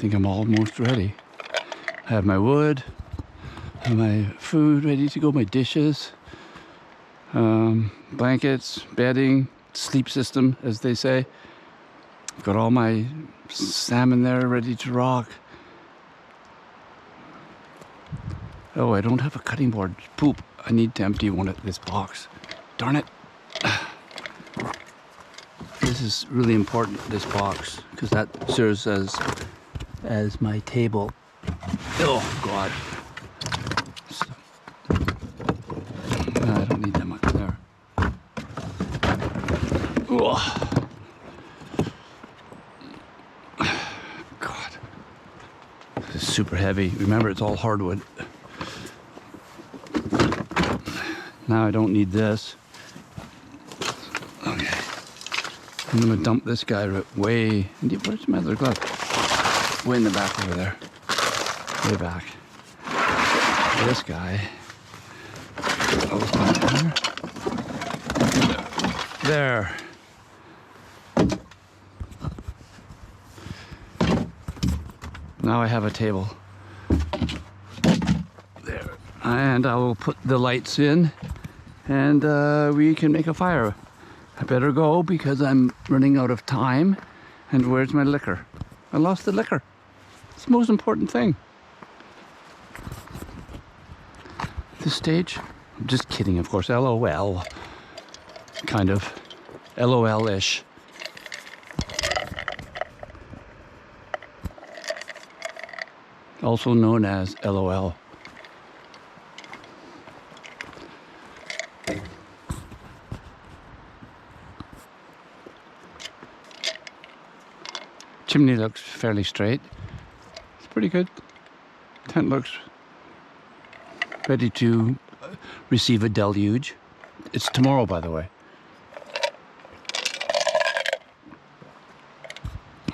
think I'm almost ready. I have my wood, I have my food ready to go, my dishes, blankets, bedding, sleep system, as they say. I've got all my salmon there ready to rock. Oh, I don't have a cutting board. Poop. I need to empty this box. Darn it. This is really important, this box, because that serves as my table. Oh, God. No, I don't need that much there. Oh. God. This is super heavy. Remember, it's all hardwood. Now I don't need this. Okay. I'm gonna dump this guy way. Where's my other glove? Way in the back over there. Way back. This guy. There. Now I have a table. There. And I will put the lights in and we can make a fire. I better go because I'm running out of time. And where's my liquor? I lost the liquor. It's the most important thing. This stage? I'm just kidding, of course. LOL. Kind of. LOL-ish. Also known as LOL. Chimney looks fairly straight. It's pretty good. Tent looks ready to receive a deluge. It's tomorrow, by the way.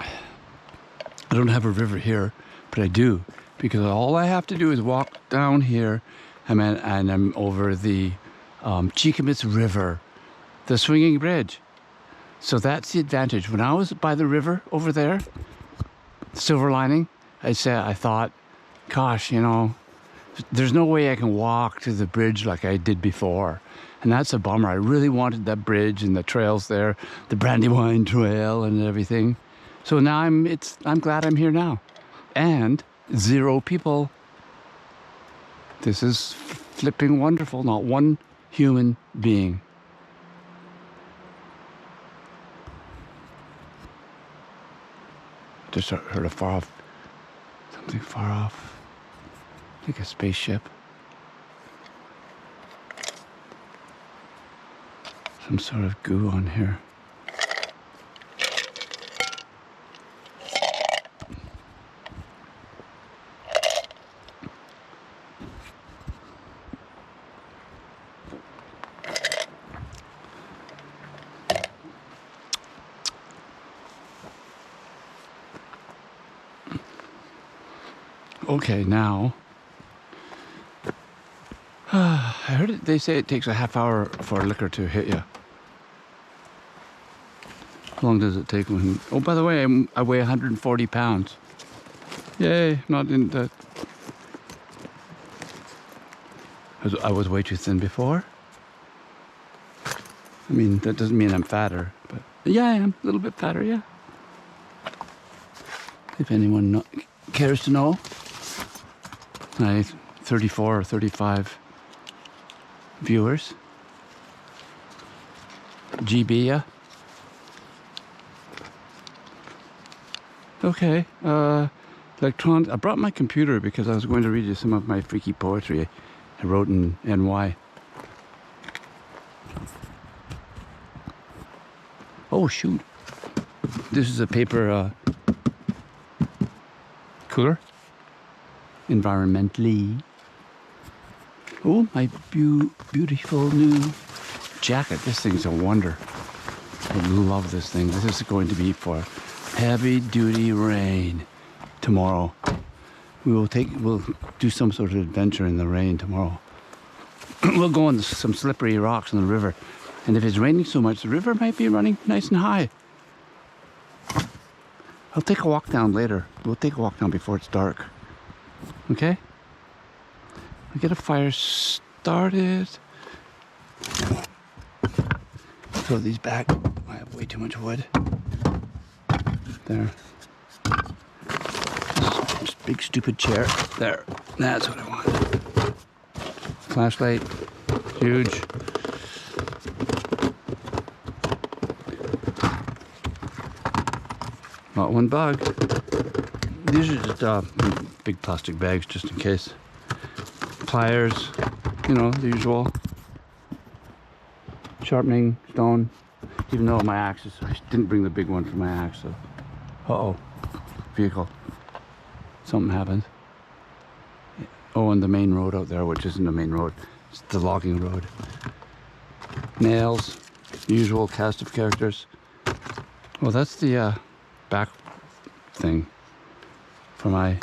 I don't have a river here, but I do, because all I have to do is walk down here and I'm over the Cheakamus River, the swinging bridge. So that's the advantage. When I was by the river over there, Silver Lining, I thought, gosh, you know, there's no way I can walk to the bridge like I did before. And that's a bummer. I really wanted that bridge and the trails there, the Brandywine Trail and everything. So now I'm glad I'm here now. And 0 people. This is flipping wonderful. Not one human being. Just heard a something far off. I think a spaceship. Some sort of goo on here. Okay, now, I heard they say it takes a half hour for liquor to hit you. How long does it take? Oh, by the way, I weigh 140 pounds. Yay, not in that. I was way too thin before. I mean, that doesn't mean I'm fatter, but yeah, I am a little bit fatter, yeah. If anyone cares to know. 34 or 35 viewers. GB, yeah. Okay, I brought my computer because I was going to read you some of my freaky poetry I wrote in NY. Oh, shoot. This is a paper cooler. Environmentally. Oh, my beautiful new jacket. This thing's a wonder. I love this thing. This is going to be for heavy duty rain tomorrow. We'll do some sort of adventure in the rain tomorrow. We'll go on some slippery rocks in the river. And if it's raining so much, the river might be running nice and high. I'll take a walk down later. We'll take a walk down before it's dark. Okay? I'll get a fire started. Throw these back. I have way too much wood. There. Just big stupid chair. There. That's what I want. Flashlight. Huge. Not one bug. These are just big plastic bags just in case. Pliers, you know, the usual. Sharpening stone. Even though my axe is, I didn't bring the big one for my axe, so. Uh-oh. Vehicle. Something happened. Oh, and the main road out there, which isn't the main road. It's the logging road. Nails. Usual cast of characters. Well, that's the back thing for my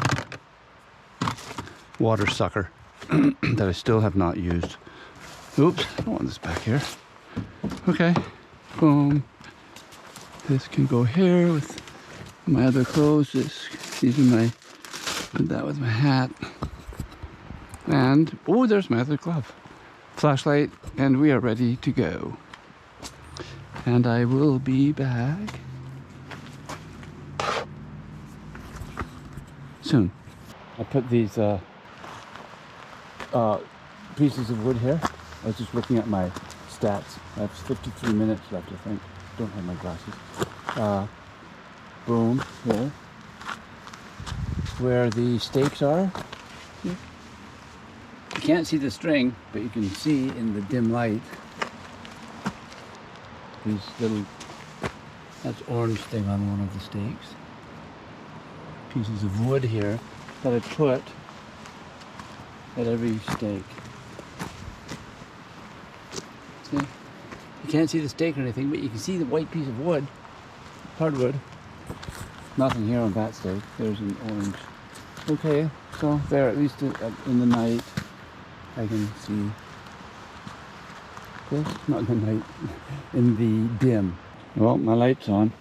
water sucker that I still have not used. Oops, I don't want this back here. Okay, boom. This can go here with my other clothes. These are my, put that with my hat. And, oh, there's my other glove. Flashlight, and we are ready to go. And I will be back soon. I put these pieces of wood here. I was just looking at my stats. I have 53 minutes left, I think. Don't have my glasses. Boom, here. Where the stakes are. You can't see the string, but you can see in the dim light these little, that's orange thing on one of the stakes. Pieces of wood here that I put at every stake. See? You can't see the stake or anything, but you can see the white piece of wood, hardwood. Nothing here on that stake. There's an orange. Okay, so there, at least in the night, I can see this. Not in the night, in the dim. Well, my light's on.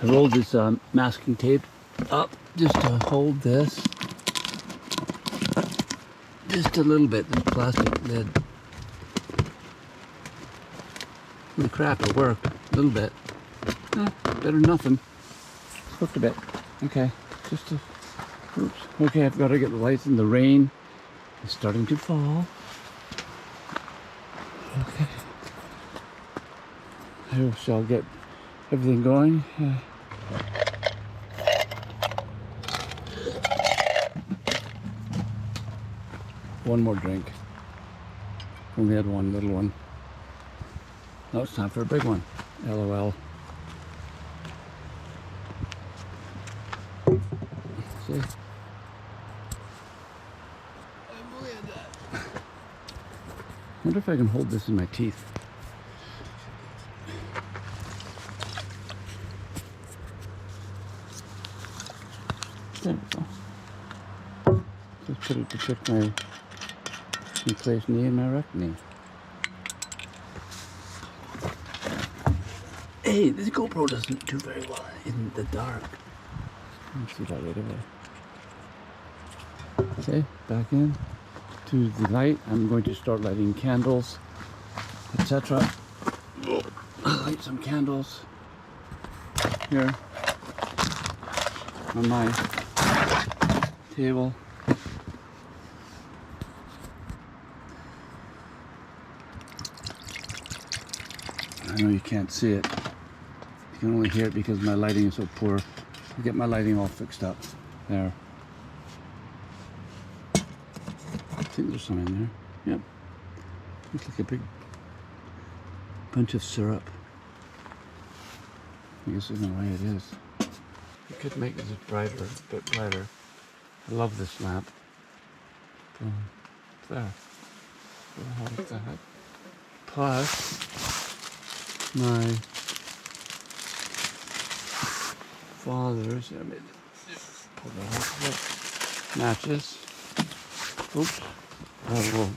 I rolled this masking tape up just to hold this. Just a little bit, the plastic lid. The crap, it worked. A little bit. Better than nothing. Hooked a bit. Okay, just a, oops. Okay, I've got to get the lights in. The rain is starting to fall. Okay. I shall get everything going. One more drink. Only had one little one. Now it's time for a big one. LOL. See? I wonder if I can hold this in my teeth. There we go. Just put it to check my place knee and my right knee. Hey, this GoPro doesn't do very well in the dark. Let's see that right away. Okay, back in to the light. I'm going to start lighting candles, etc. Light some candles here on my table. I know you can't see it. You can only hear it because my lighting is so poor. I'll get my lighting all fixed up. There. I think there's some in there. Yep. Looks like a big bunch of syrup. I guess in a way it is. You could make this brighter, a bit brighter. I love this lamp. There. How is that? Plus my father's, I made it, pull that off, matches. Oops. Oh, well,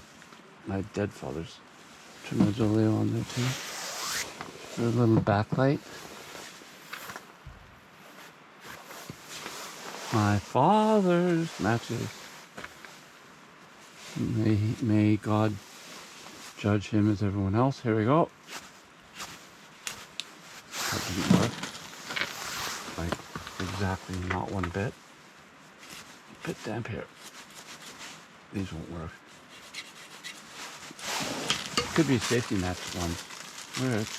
my dead father's. Turn my Zoleo on there too. A little backlight. My father's matches. May God judge him as everyone else. Here we go. That didn't work. Like, exactly not one bit. A bit damp here. These won't work. Could be safety match ones, which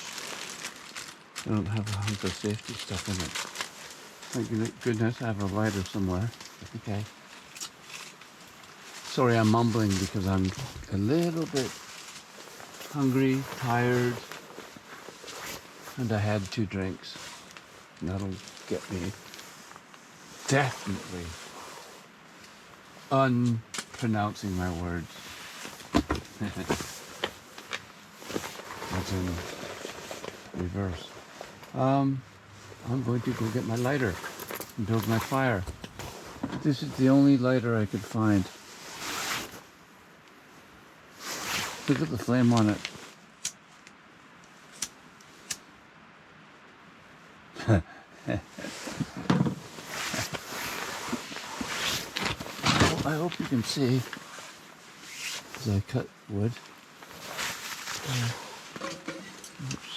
they don't have a hunk of safety stuff in it. Thank goodness I have a lighter somewhere. Okay. Sorry, I'm mumbling because I'm a little bit hungry, tired, and I had 2 drinks. And that'll get me definitely unpronouncing my words. That's in reverse. I'm going to go get my lighter and build my fire. This is the only lighter I could find. Look at the flame on it. I hope you can see as I cut wood. Oops.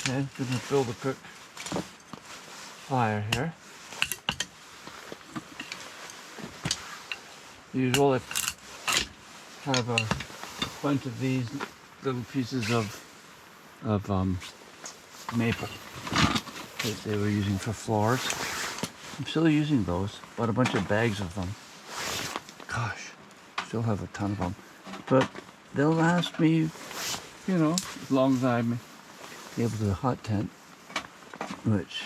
Okay, gonna build a quick fire here. Usual, I have a bunch of these little pieces of maple that they were using for floors. I'm still using those. Bought a bunch of bags of them. Gosh, still have a ton of them. But they'll last me, you know, as long as I'm able to hot tent, which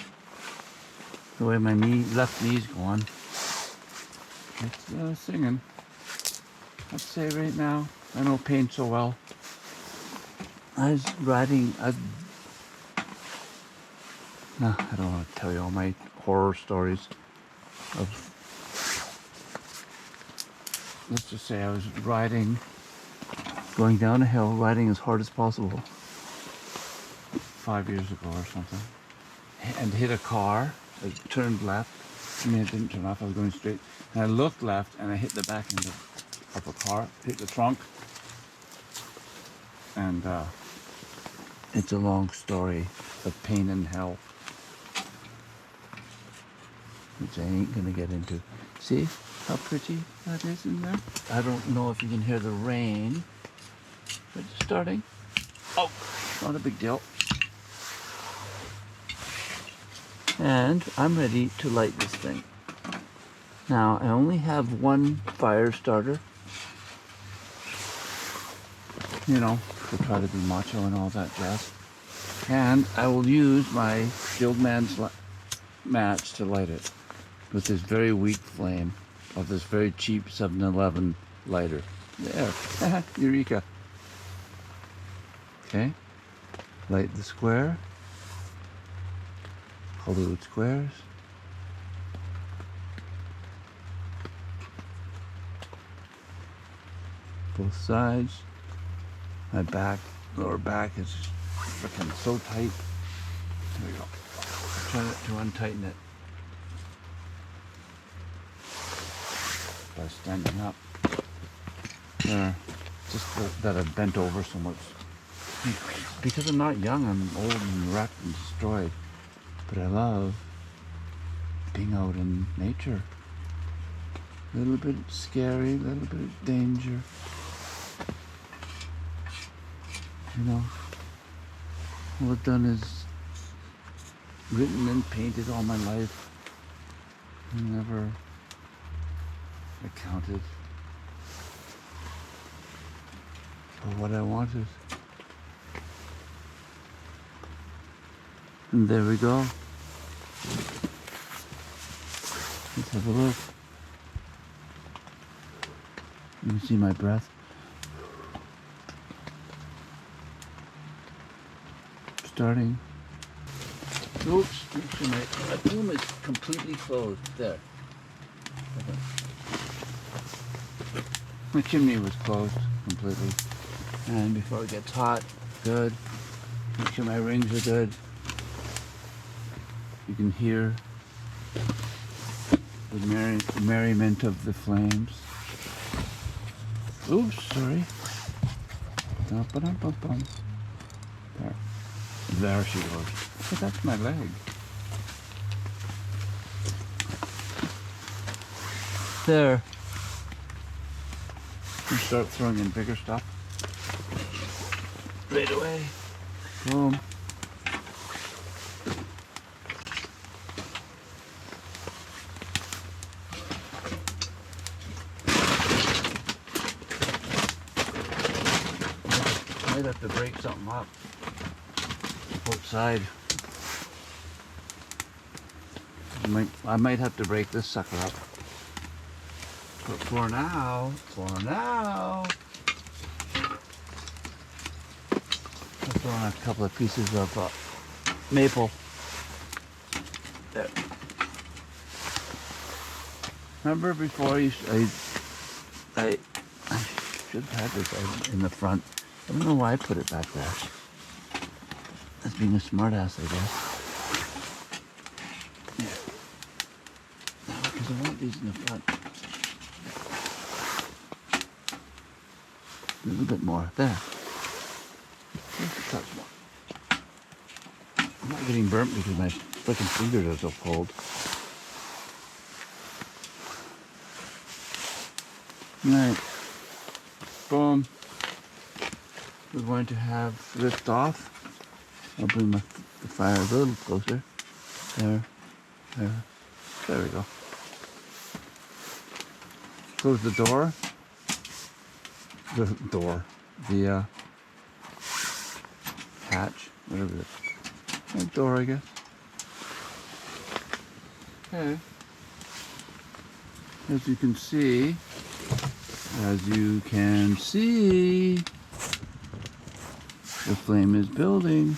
the way my left knee's going, it's singing. I'd say right now, I don't paint so well. I was riding, no, I don't want to tell you all my horror stories of, let's just say I was riding, going down a hill, riding as hard as possible 5 years ago or something, and hit a car. I turned left. I mean, I didn't turn off, I was going straight. And I looked left and I hit the back end of a car, hit the trunk. And it's a long story of pain and hell, which I ain't gonna get into. See how pretty that is in there? I don't know if you can hear the rain, but it's starting. Oh, not a big deal. And I'm ready to light this thing. Now, I only have one fire starter, you know, to try to be macho and all that jazz. And I will use my Guild Man's match to light it with this very weak flame of this very cheap 7-Eleven lighter. There, Eureka. Okay, light the square, Hollywood squares. Both sides. My lower back is freaking so tight. There we go. Try to untighten it by standing up. There. Just that I've bent over so much. Because I'm not young, I'm old and wrecked and destroyed. But I love being out in nature. A little bit scary, a little bit of danger. You know, all I've done is written and painted all my life. Never accounted for what I wanted. And there we go. Let's have a look. Let me see my breath. Starting. Oops, make sure my room is completely closed. There. Okay. My chimney was closed completely. And before it gets hot, good. Make sure my rings are good. You can hear the merriment of the flames. Oops, sorry. Dum-ba-dum-bum-bum. There she goes. But that's my leg. There. You start throwing in bigger stuff. Right away. Boom. Might have to break something up outside. I might have to break this sucker up. But for now, I'll throw in a couple of pieces of maple. There. Remember before I should have had this in the front. I don't know why I put it back there. That's being a smartass, I guess. Yeah. Because I want these in the front. A little bit more. There. Just a touch more. I'm not getting burnt because my frickin' fingers are so cold. Right. Boom. We're going to have lift off. I'll bring the fire a little closer. There. There we go. Close the door. The hatch, whatever it is. Door, I guess. Okay. As you can see, the flame is building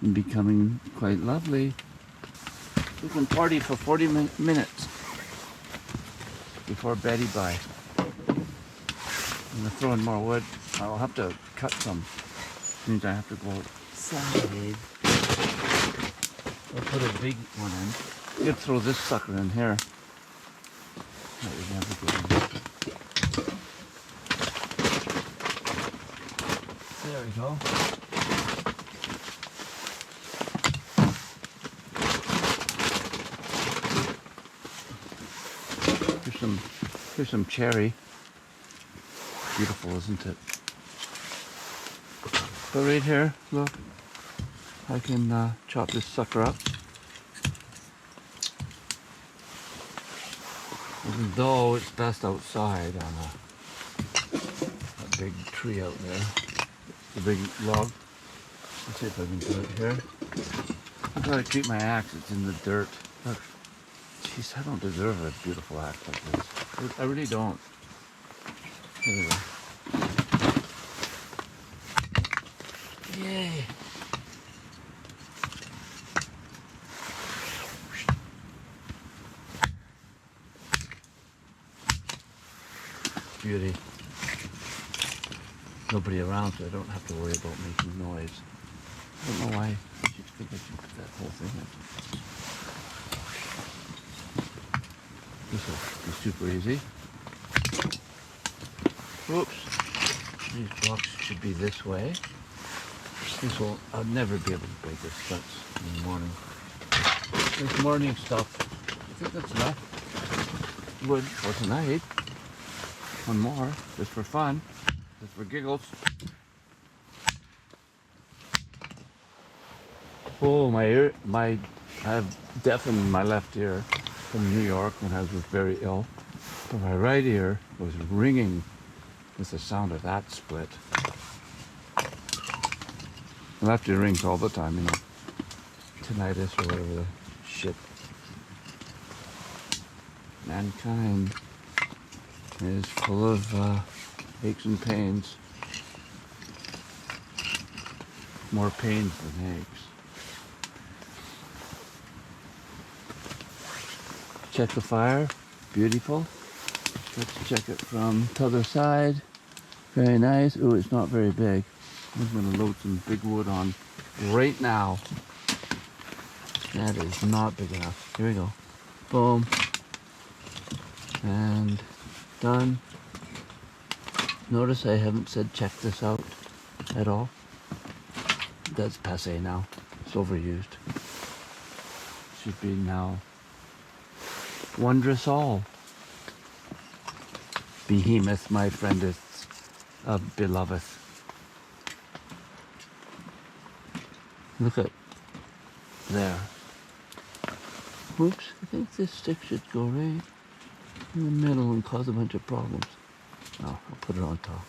and becoming quite lovely. We can party for 40 minutes before Betty bye. I'm gonna throw in more wood. I'll have to cut some. Which means I have to go outside. I'll put a big one in. You could throw this sucker in here. That would never get in. There we go. Here's some cherry. Beautiful, isn't it? But right here, look, I can chop this sucker up. Even though it's best outside on a big tree out there, the big log. Let's see if I can do it here. I gotta keep my axe, it's in the dirt. Look, jeez, I don't deserve a beautiful axe like this. I really don't. There we go. Yay. Beauty. Nobody around, so I don't have to worry about making noise. I don't know why. I think I should put that whole thing in. This will be super easy. Whoops. These blocks should be this way. I'll never be able to break this guts in the morning. This morning stuff. I think that's enough wood for tonight. One more, just for fun, just for giggles. Oh, I have deafened my left ear from New York when I was very ill. But my right ear was ringing with the sound of that split. My left ear rings all the time, you know. Tinnitus or whatever the shit. Mankind is full of aches and pains. More pains than aches. Check the fire. Beautiful. Let's check it from the other side. Very nice. Oh, it's not very big. I'm going to load some big wood on right now. That is not big enough. Here we go. Boom. And done. Notice I haven't said check this out at all. That's passé now. It's overused. Should be now wondrous all. Behemoth, my friend, is beloved. Look at there. Whoops, I think this stick should go right in the middle and cause a bunch of problems. Oh, I'll put it on top.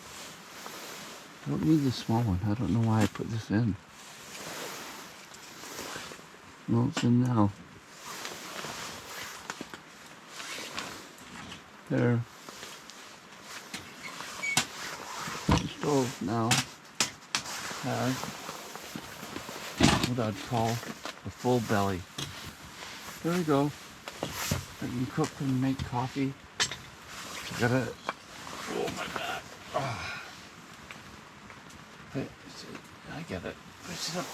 I don't need the small one. I don't know why I put this in. Well, it's in now. There. The stove now has what I'd call a full belly. There we go. I can cook and make coffee. I gotta. Oh my god. Oh. I get it. Push it up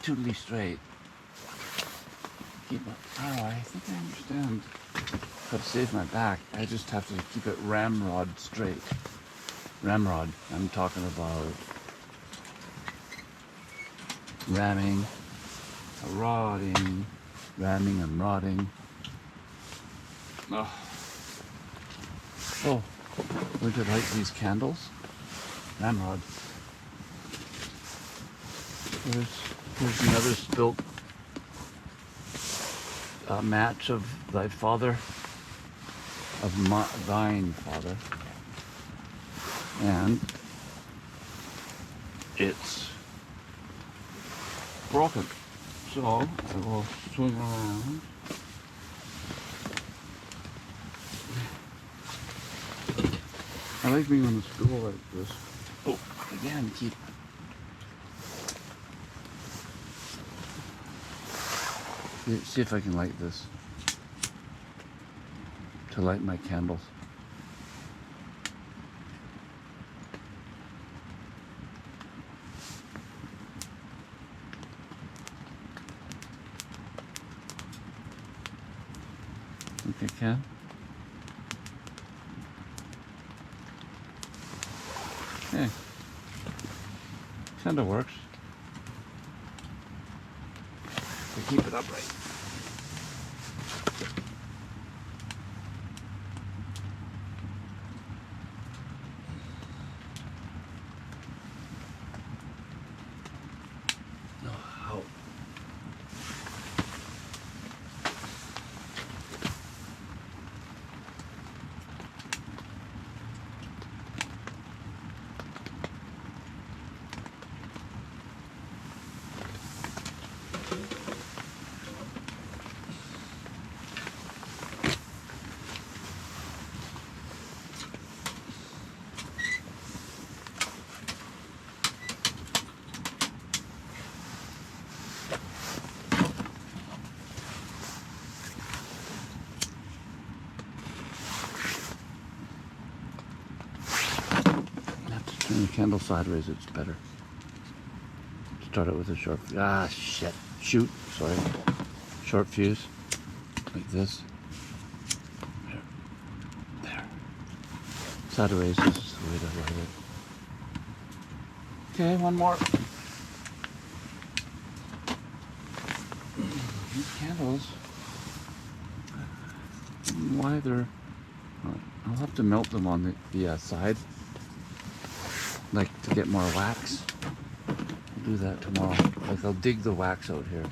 totally straight. Keep it. Oh, I think I understand how to save my back. I just have to keep it ramrod straight. Ramrod. I'm talking about ramming, rodding, ramming and rodding. Oh. Oh, would you like these candles? Ramrod. Here's another spilt match of thy father, of thine father, and it's broken. So I will swing around. I like being on the stool like this. Oh, again, keep. See if I can light this. To light my candles. Think I can? Hey. Kinda works. To keep it upright. Turn the candle sideways, it's better. Start it with a short, sorry. Short fuse, like this. There. Sideways, this is the way to light it. Okay, one more. These candles, why they're, I'll have to melt them on the side. Like to get more wax. I'll do that tomorrow. Like I'll dig the wax out here.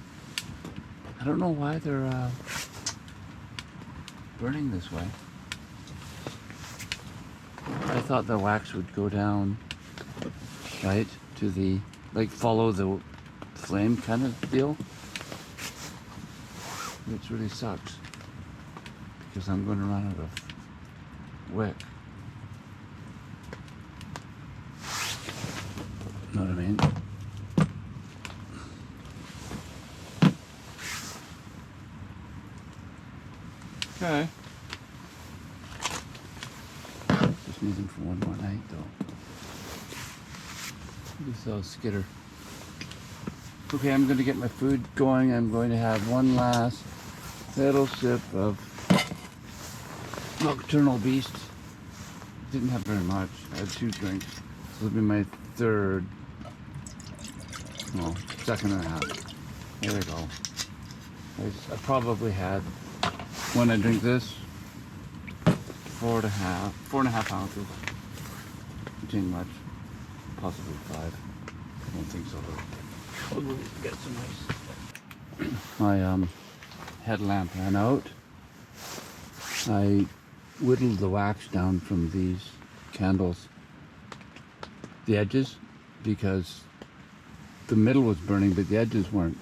I don't know why they're burning this way. I thought the wax would go down, right, to the, like follow the flame kind of deal. Which really sucks. Because I'm going to run out of wick. Know what I mean? Okay. Just need them for one more night though. Maybe so skitter. Okay, I'm going to get my food going. I'm going to have one last little sip of Nocturnal Beast. Didn't have very much. I had 2 drinks. This will be my third, well, second and a half. There we go. I probably had, when I drink this, 4.5 ounces. It ain't much. Possibly 5. I don't think so though. We'll get some ice. My headlamp ran out. I whittled the wax down from these candles, the edges, because the middle was burning but the edges weren't.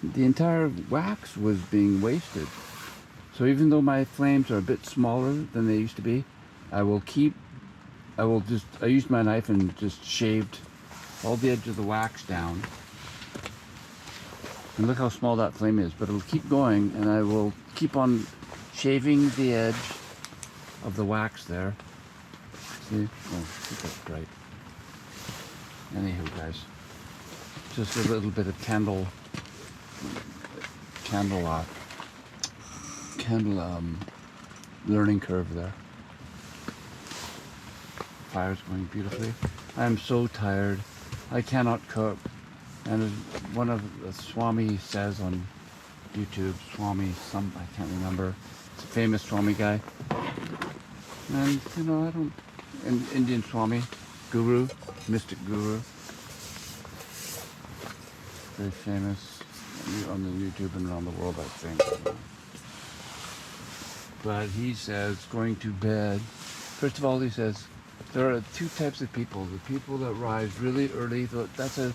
The entire wax was being wasted. So even though my flames are a bit smaller than they used to be, I used my knife and just shaved all the edge of the wax down. And look how small that flame is, but it'll keep going, and I will keep on shaving the edge of the wax there. See? Oh, I think that's bright. Anywho, guys, just a little bit of candle learning curve there. Fire's going beautifully. I am so tired. I cannot cook. And as one of the Swami says on YouTube, Swami, I can't remember. It's a famous Swami guy. And you know, an Indian Swami, guru, mystic guru. Very famous on the YouTube and around the world, I think. But he says, going to bed, first of all, he says, there are 2 types of people. The people that rise really early, that's a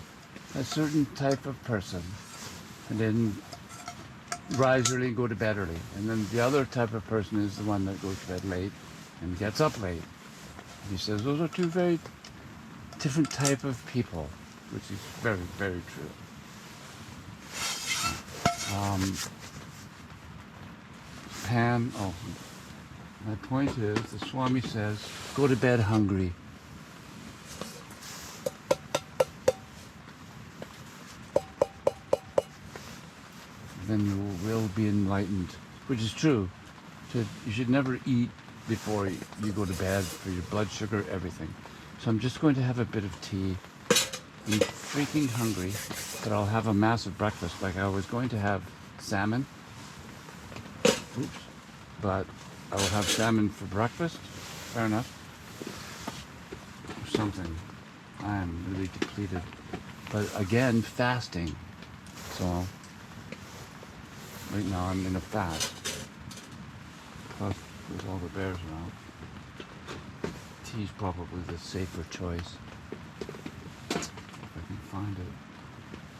certain type of person. And then rise early and go to bed early. And then the other type of person is the one that goes to bed late and gets up late. And he says, those are 2 very different type of people, which is very, very true. My point is, the Swami says, go to bed hungry. Then you will be enlightened, which is true. You should never eat before you go to bed for your blood sugar, everything. So I'm just going to have a bit of tea. I'm freaking hungry, but I'll have a massive breakfast. Like I was going to have salmon. Oops. But I will have salmon for breakfast. Fair enough. Or something. I am really depleted. But again, fasting. So right now I'm in a fast. Plus with all the bears around. Tea's probably the safer choice. If I can find it.